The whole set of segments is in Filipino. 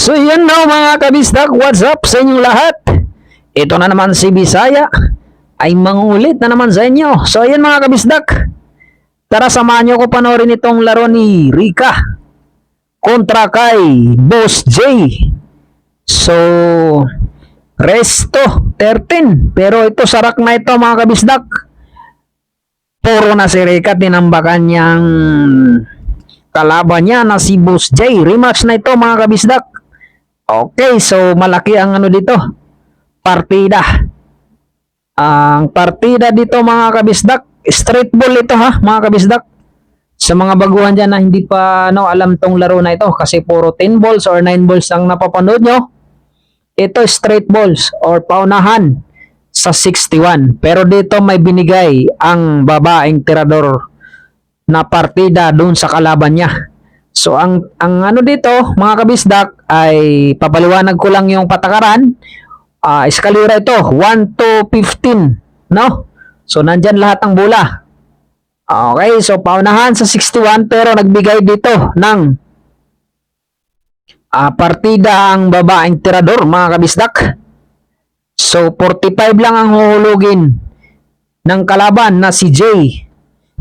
So yan na mga kabisdak, what's up sa inyong lahat? Ito na naman si Bisaya ay mangulit na naman sa inyo. So yan mga kabisdak, tara samahan nyo ko panoorin itong laro ni Rika kontra kay Boss J. So resto 13, pero ito sarak na ito mga kabisdak. Puro na si Rika, tinambakan niyang kalaban niya na si Boss J. Rematch na ito mga kabisdak. Okay, so malaki ang ano dito, partida. Ang partida dito mga kabisdak, straight ball ito ha mga kabisdak. Sa mga baguhan dyan na hindi pa alam tong laro na ito kasi puro 10 balls or 9 balls ang napapanood nyo, ito straight balls or paunahan sa 61. Pero dito may binigay ang babaeng tirador na partida doon sa kalaban niya. So ang ano dito mga kabisdak ay papaliwanag ko lang yung patakaran. Eskalera ito 1 to 15, no? So nandyan lahat ng bola. Okay, so paunahan sa 61 pero nagbigay dito ng partida ang babaeng tirador mga kabisdak. So 45 lang ang huhulugin ng kalaban na si J.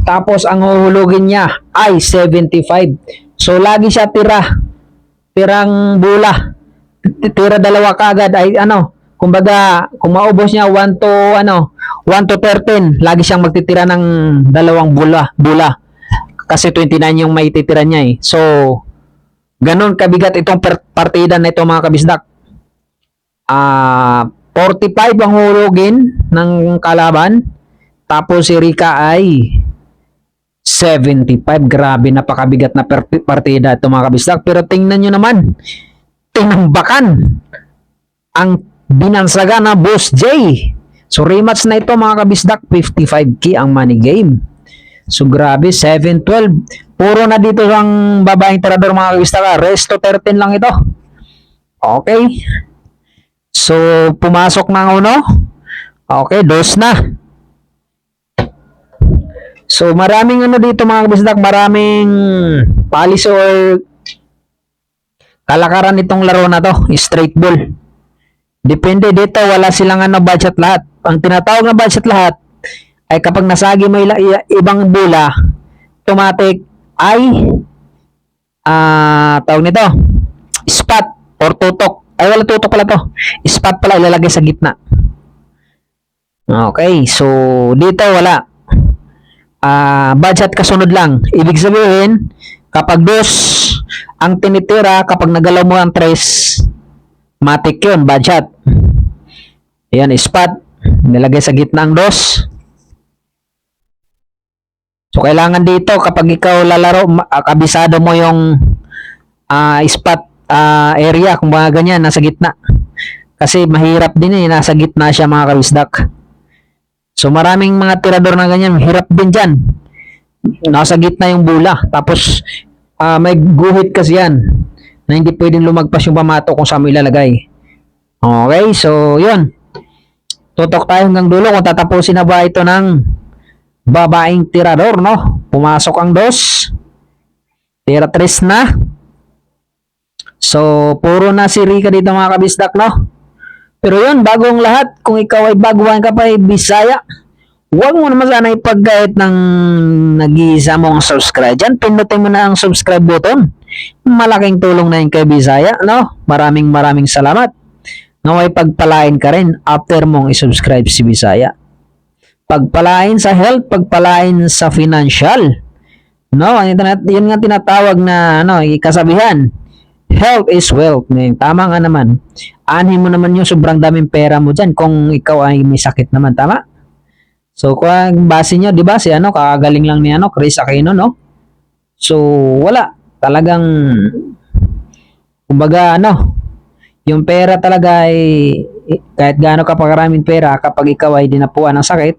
Tapos ang huhulugin niya ay 75. So lagi siya tirang bola. Tira dalawa kagad ay kumbaga kung maubos niya 1 to 13, lagi siyang magtitira ng dalawang bola. Kasi 29 yung may titira niya eh. So ganun kabigat itong partida na ito mga kabisdak. 45 ang hulugin ng kalaban. Tapos si Rika ay 75. Grabe, napakabigat na partida ito mga kabisdak. Pero tingnan nyo naman, tinambakan ang binansaga na Boss J. So rematch na ito mga kabisdak. 55k ang money game. So grabe, 7-12. Puro na dito ang babaeng tirador mga kabisdak. Resto 13 lang ito. Okay. So pumasok na ang uno. Okay, dos na. So maraming dito mga kabisdak, maraming palis or kalakaran itong laro na to, straight ball. Depende dito, wala silang budget lahat. Ang tinatawag na budget lahat ay kapag nasagi mo ibang bola, automatic ay tawag nito, spot or tutok. Ay wala, tutok pala to. Spot pala ilalagay sa gitna. Okay, so dito wala. Budget kasunod lang. Ibig sabihin, kapag dos ang tinitira, kapag nagalaw mo ang tres, matik yun, budget. Ayan, spot. Nilagay sa gitna ang dos. So, kailangan dito, kapag ikaw lalaro, kabisado mo yung spot area, kung mga ganyan, nasa gitna. Kasi mahirap din nasa gitna siya mga kabisdak. So maraming mga tirador na ganyan, hirap din dyan. Nasa gitna yung bola. Tapos may guhit kasi yan na hindi pwedeng lumagpas yung pamato kung saan mo ilalagay. Okay, so yun. Tutok tayo hanggang dulo kung tatapusin na ba ito ng babaeng tirador, no? Pumasok ang dos. Tira tres na. So puro na si Rika dito mga kabisdak, no? Pero yun, bago ang lahat, kung ikaw ay baguhan ka pa ay Bisaya, huwag mo naman sana ipag-guide ng nag-iisa mong subscribe. Diyan, pinutin mo na ang subscribe button. Malaking tulong na yun kay Bisaya, no? Maraming salamat. Naway pagpalain ka rin after mong isubscribe si Bisaya. Pagpalain sa health, pagpalain sa financial. No? Yun nga tinatawag na kasabihan. Health is wealth. Tama nga naman. Anhin mo naman yung sobrang daming pera mo dyan kung ikaw ay may sakit naman. Tama? So, kung base nyo, di ba, kakagaling lang ni Chris Aquino, no? So, wala. Talagang, kumbaga, yung pera talaga ay, kahit gaano ka pa karaming pera, kapag ikaw ay dinapuan ng sakit,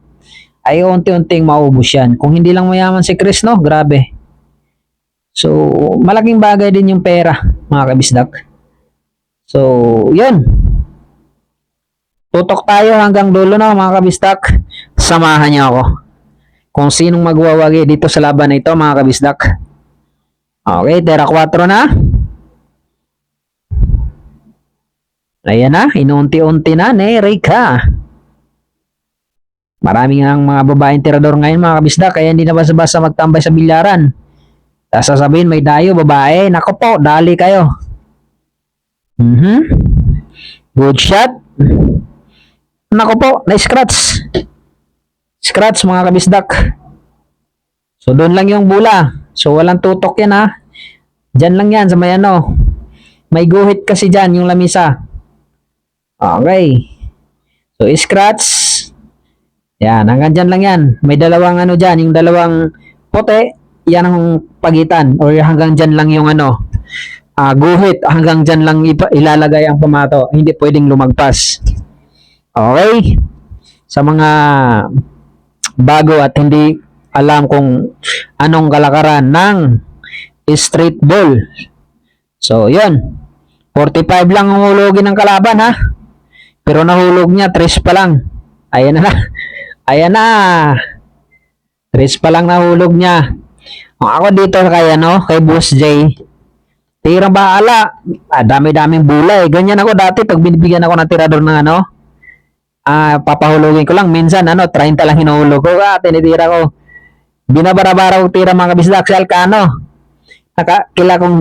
ay unti-unting maubos yan. Kung hindi lang mayaman si Chris, no? Grabe. So, malaking bagay din yung pera, mga kabisdak. So, yun. Tutok tayo hanggang dulo na mga kabisdak. Samahan niyo ako kung sinong magwawagi dito sa laban na ito mga kabisdak. Okay, tera 4 na. Ayan na, inuunti-unti na ni Rika. Maraming ang mga babaeng tirador ngayon mga kabisdak, kaya hindi na basta-basta magtambay sa bilyaran. Tapos sasabihin may dayo, babae. Nako po, dali kayo. Good shot. Nako po, na-scratch. Scratch mga kabisdak. So doon lang yung bula. So walang tutok yan ha. Diyan lang yan sa may ano. May guhit kasi dyan yung lamisa. Okay. So scratch. Yan, hanggang dyan lang yan. May dalawang ano dyan, yung dalawang puti, yan ang pagitan. Or hanggang dyan lang yung ano, guhit, hanggang dyan lang ilalagay ang pamato. Hindi pwedeng lumagpas. Okay? Sa mga bago at hindi alam kung anong kalakaran ng street ball. So, yun. 45 lang ang hulogin ng kalaban ha. Pero nahulog niya, 3 pa lang. Ayan na. Ayan na. 3 pa lang nahulog niya. Ako dito kay Boss J. Tirang bahala. Dami-daming bulay. Ganyan ako dati pag binibigyan ako ng tirador ng ano. Papahulugin ko lang. Minsan 30 lang hinuhulog ko. Tinitira ko. Binabara-bara ko tira mga kabisdak si Alcano.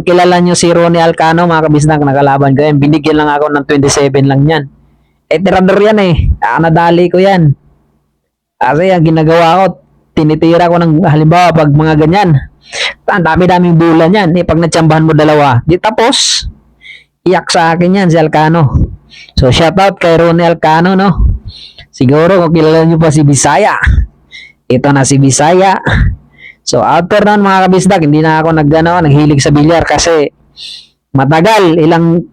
Kilala nyo si Ronnie Alcano mga kabisdak. Nakalaban ko yan. Binigyan lang ako ng 27 lang yan. Tirador yan nadali ko yan. Kasi ang ginagawa ko, tinitira ko ng halimbawa pag mga ganyan. Ang dami-daming bulan yan. Pag natsambahan mo dalawa. Di tapos, iyak sa akin yan si Alcano. So shoutout kay Ronnie Alcano no. Siguro kung kilala nyo pa si Bisaya. Ito na si Bisaya. So after nun mga kabisdak, hindi na ako naghilig sa bilyar kasi matagal, ilang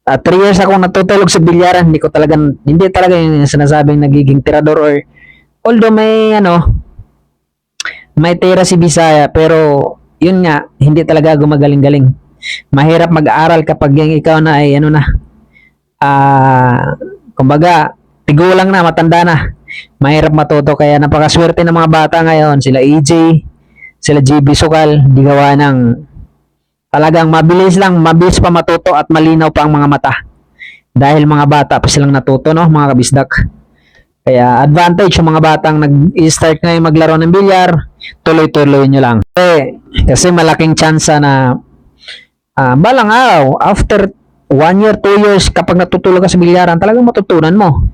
3 years akong natutulog sa bilyaran. Hindi talaga yung sinasabing nagiging tirador or although may tira si Bisaya pero yun nga, hindi talaga gumagaling-galing. Mahirap mag-aral kapag yung ikaw na ay kumbaga, tigulang na, matanda na. Mahirap matuto kaya napakaswerte ng mga bata ngayon. Sila EJ, sila GB Sukal, di gawa ng talagang mabilis pa matuto at malinaw pa ang mga mata. Dahil mga bata pa silang natuto no, mga kabisdak. Kaya advantage yung mga batang nag-start ngayon maglaro ng bilyar, tuloy-tuloy nyo lang. Kasi malaking chance na balang araw, after 1 year, 2 years, kapag natutulog ka sa bilyaran, talagang matutunan mo.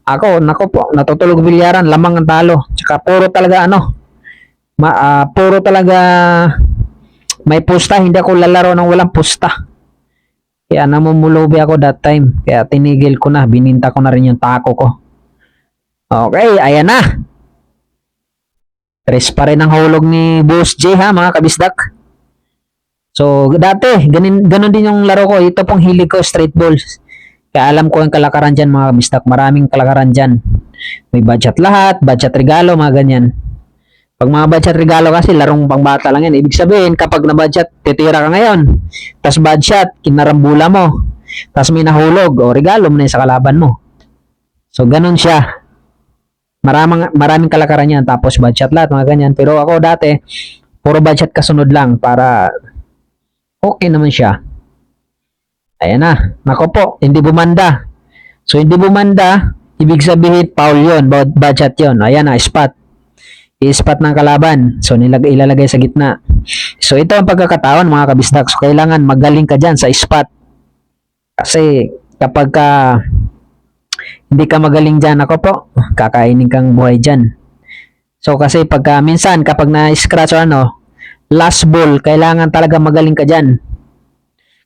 Ako po, natutulog sa bilyaran, lamang ang talo. Tsaka puro talaga puro talaga may pusta, hindi ako lalaro ng walang pusta. Kaya namumulubi ako that time. Kaya tinigil ko na, bininta ko na rin yung tako ko. Okay, ayan na. 3 pa rin ang hulog ni Boss J ha, mga kabisdak. So, dati, ganun din yung laro ko. Ito pong hilig ko, straight balls. Kaya alam ko yung kalakaran dyan, mga kabisdak. Maraming kalakaran dyan. May budget lahat, budget regalo, mga ganyan. Pag mga budget regalo kasi, larong pangbata lang yan. Ibig sabihin, kapag na-budget, titira ka ngayon. Tapos budget, kinarambula mo. Tapos may nahulog, o regalo mo na sa kalaban mo. So, ganun siya. Maraming kalakaran yan. Tapos budget lahat, mga ganyan. Pero ako dati, puro budget kasunod lang para okay naman siya. Ayan na. Nako po, hindi bumanda. So, hindi bumanda, ibig sabihin, foul yun. Budget yun. Ayan na, spot. I-spot ng kalaban. So, ilalagay sa gitna. So, ito ang pagkakataon, mga kabisdak. So, kailangan magaling ka dyan sa spot. Kasi, kapag hindi ka magaling dyan, ako po, kakainin kang buhay dyan. So, kasi minsan, kapag na-scratch o last ball, kailangan talaga magaling ka dyan.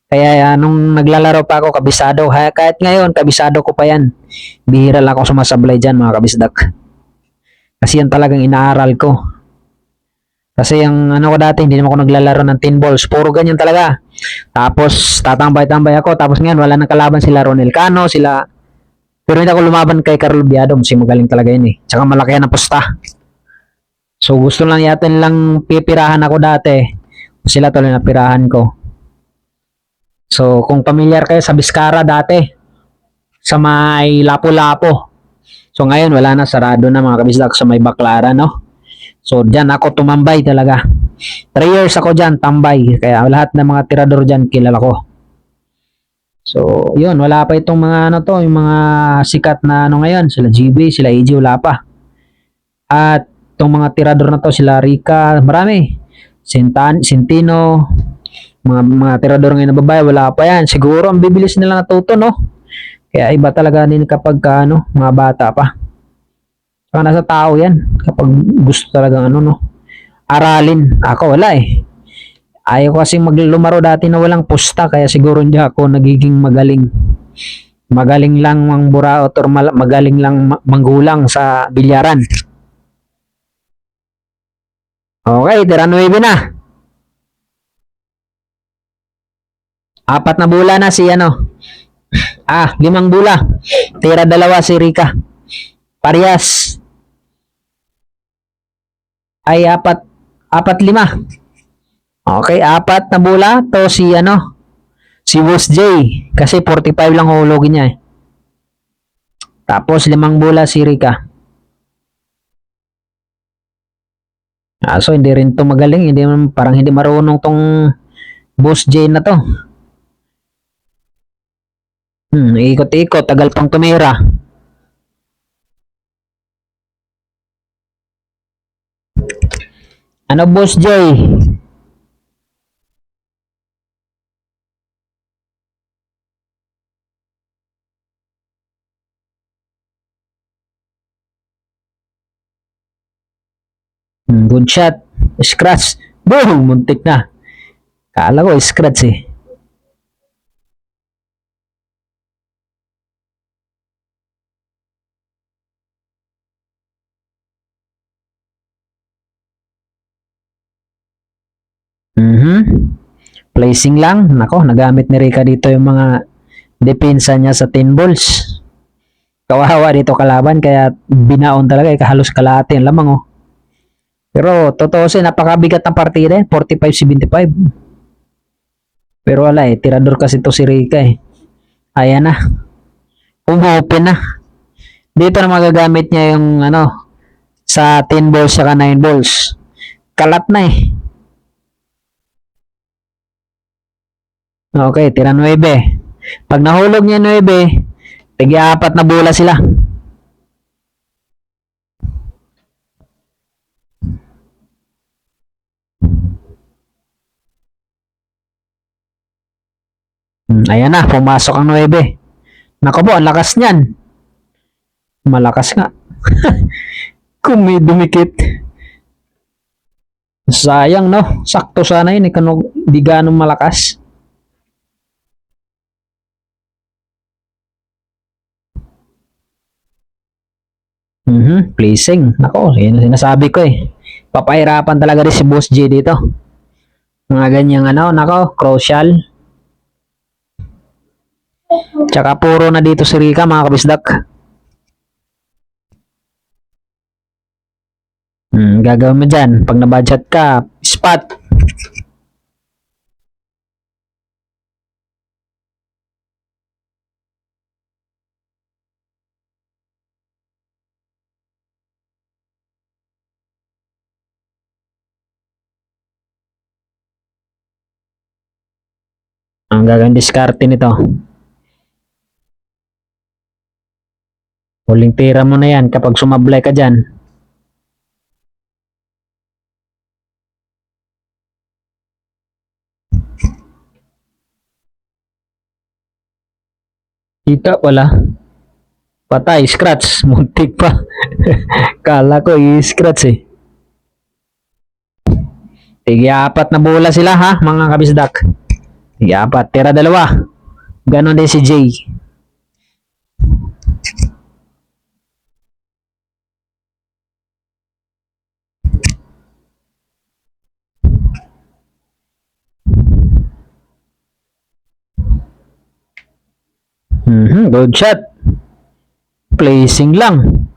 Kaya nung naglalaro pa ako, kabisado. Kahit ngayon, kabisado ko pa yan. Bihira lang ako sumasablay dyan, mga kabisdak. Kasi yan talagang inaaral ko. Kasi yung ko dati, hindi naman ako naglalaro ng 10 balls. Puro ganyan talaga. Tapos, tatambay-tambay ako. Tapos ngayon, wala nang kalaban sila Ronel Cano, pero hindi ako lumaban kay Carl Biado. Kasi magaling talaga yun eh. Tsaka malaki yan ang pusta. So, gusto lang yata nilang pipirahan ako dati. Sila tuloy na pirahan ko. So, kung familiar kayo sa Biskara dati, sa may Lapu-Lapu. So ngayon wala na, sarado na mga kabisdak sa may Baclaran, no? So diyan ako tumambay talaga. 3 years ako diyan tambay. Kaya lahat ng mga tirador diyan kilala ko. So, yun, wala pa itong mga ano to, yung mga sikat na ano ngayon, sila GB, sila AJ, wala pa. At itong mga tirador na to, sila Rica, marami. Sintino, mga tirador ngayon na babae, wala pa yan. Siguro ang bibilis nila natuto, no? Kaya iba talaga din kapag ano, mga bata pa. Saka nasa tao yan, kapag gusto talaga ano, no? Aralin. Ako wala eh. Ayaw ko kasi maglumaro dati na walang pusta, kaya siguro hindi ako nagiging magaling. Magaling lang mangburaot or magaling lang manggulang sa bilyaran. Okay, tira 9 na. 4 na bula na si ano. 5 bula. Tira 2 si Rica. Parehas. Ay, 4, 4, 5. Okay, 4 na bula to si ano, si Boss J. Kasi 45 lang hulogin niya eh. Tapos 5 bula si Rica. So hindi rin to magaling, hindi parang hindi marunong tong Boss J na to. Ikot-ikot, tagal pang tumira. Ano Boss J? Good shot. Scratch. Boom! Muntik na. Kala ko scratch eh. Placing lang. Nako, nagamit ni Rica dito yung mga depensa niya sa 10 balls. Kawawa dito kalaban, kaya binaon talaga eh. Halos kalahati ang lamang oh. Pero totoo siya, napakabigat ng partida eh. 45-75. Pero wala eh. Tirador kasi to si Rica eh. Ayan na. Umopen na. Dito na magagamit niya yung ano, sa 10 balls saka 9 balls. Kalat na eh. Okay, tira 9. Pag nahulog niya 9, tigi-4 na bula sila. Ayan na, pumasok ang 9. Nako po, ang lakas niyan. Malakas nga. Kung may dumikit. Sayang no, sakto sana yun, di ganong malakas. Placing. Nako, yun ang sinasabi ko eh. Papahirapan talaga rin si Boss J dito. Mga ganyang ano, nako, crucial. Tsaka puro na dito si Rica mga kabisdak. Gagawin mo dyan. Pag na-budget ka, spot. Ang gagawin diskarte nito. Huling tira mo na yan kapag sumablay ka dyan. Kita wala. Patay, scratch. Muntik pa. Kala ko i-scratch eh. Tigi-4 na bula sila ha, mga kabisdak. Tigi-4, tira 2. Ganon din si Jay. Good shot. Placing lang.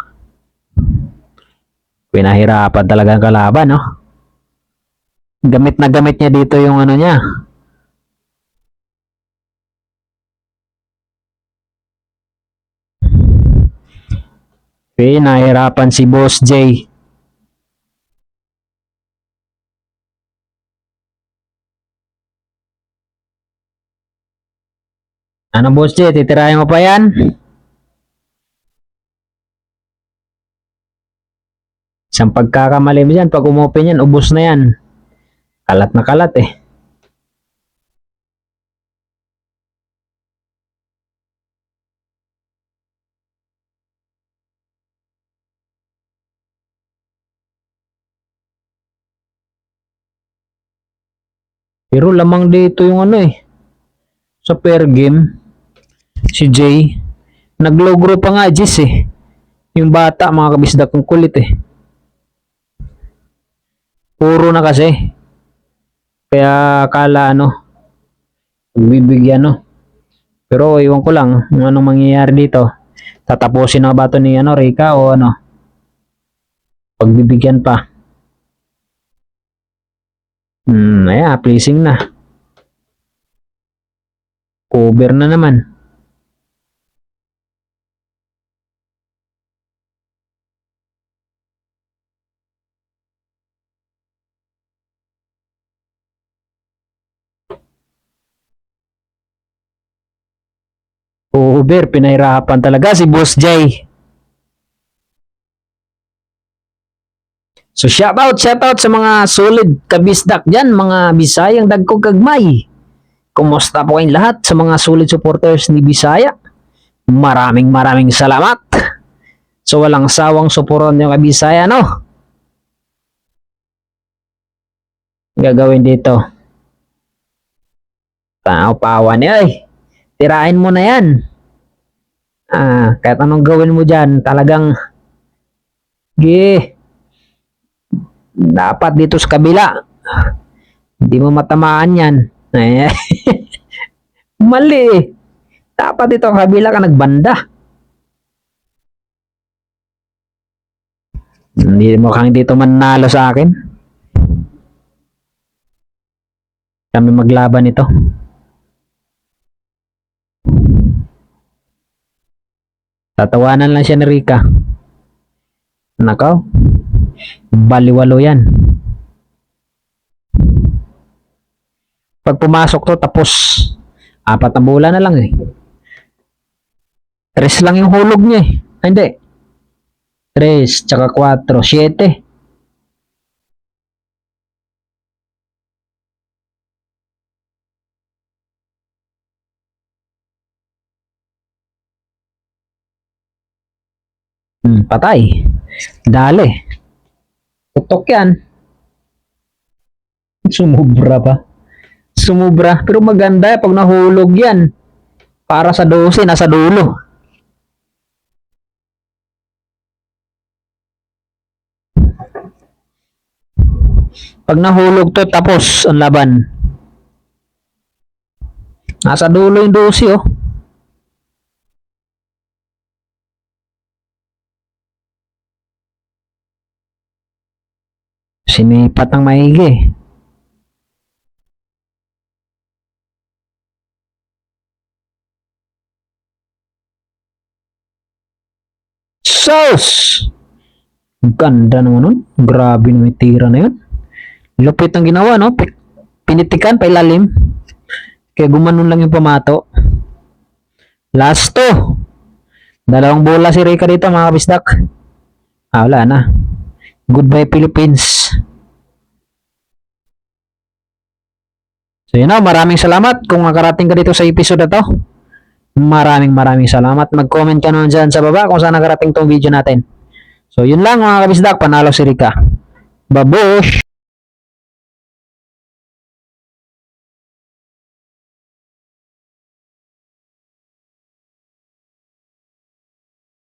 Pinahirapan talaga ang kalaban, no? Gamit na gamit niya dito yung ano niya. Pinahirapan si Boss J. Ano Boss J, titirahin mo pa yan? Isang pagkakamali mo dyan, pag umopen yan, ubos na yan. Kalat na kalat eh. Pero lamang dito yung ano eh. Sa pair game, si Jay, naglogro pa nga Jis eh. Yung bata, mga kabisdak ng kulit eh. Puro na kasi. Kaya akala ano, bibigyan no. Pero iwan ko lang kung anong mangyayari dito. Tatapusin na ba ito ni ano, Rika o ano? Pagbibigyan pa. Ayan, pleasing na. Cover na naman. Cover, pinahirapan talaga si Boss Jay. So shoutout sa mga solid kabisdak dyan, mga Bisayang dagko kagmay. Kumusta po kayong lahat sa mga solid supporters ni Bisaya? Maraming salamat. So walang sawang suporon yung kay Bisaya, no? Gagawin dito. Pawa niya eh. Tirahin mo na yan. Kahit anong gawin mo dyan, talagang dapat dito sa kabila. Hindi mo matamaan yan. Mali eh. Dapat dito sa kabila ka nagbanda. Hindi mo kang dito manalo sa akin. Kami maglaban ito. Tatawanan lang siya ni Rika. Nakaw. Baliwalo yan. Pag pumasok to, tapos 4 na bola na lang eh. 3 lang yung hulog niya eh. Hindi. 3, tsaka 4, 7. Patay. Dali. Tutok yan. Sumubra pa. Sumubra. Pero maganda pag nahulog yan. Para sa 12, nasa dulo. Pag nahulog to, tapos ang laban. Nasa dulo yung 12 oh. Sinipat ng maigi. Sauce! Ganda naman nun. Grabe naman yung tira na yun. Lupit ang ginawa, no? Pinitikan pa ilalim. Kaya gumanon lang yung pamato. Last 2. 2 bola si Rika dito, mga kabisdak. Wala na. Goodbye Philippines. So yun na, maraming salamat kung nakarating ka dito sa episode na to. Maraming salamat. Mag-comment ka naman dyan sa baba kung saan nakarating tong video natin. So yun lang mga kabisdak, panalo si Rika. Babush!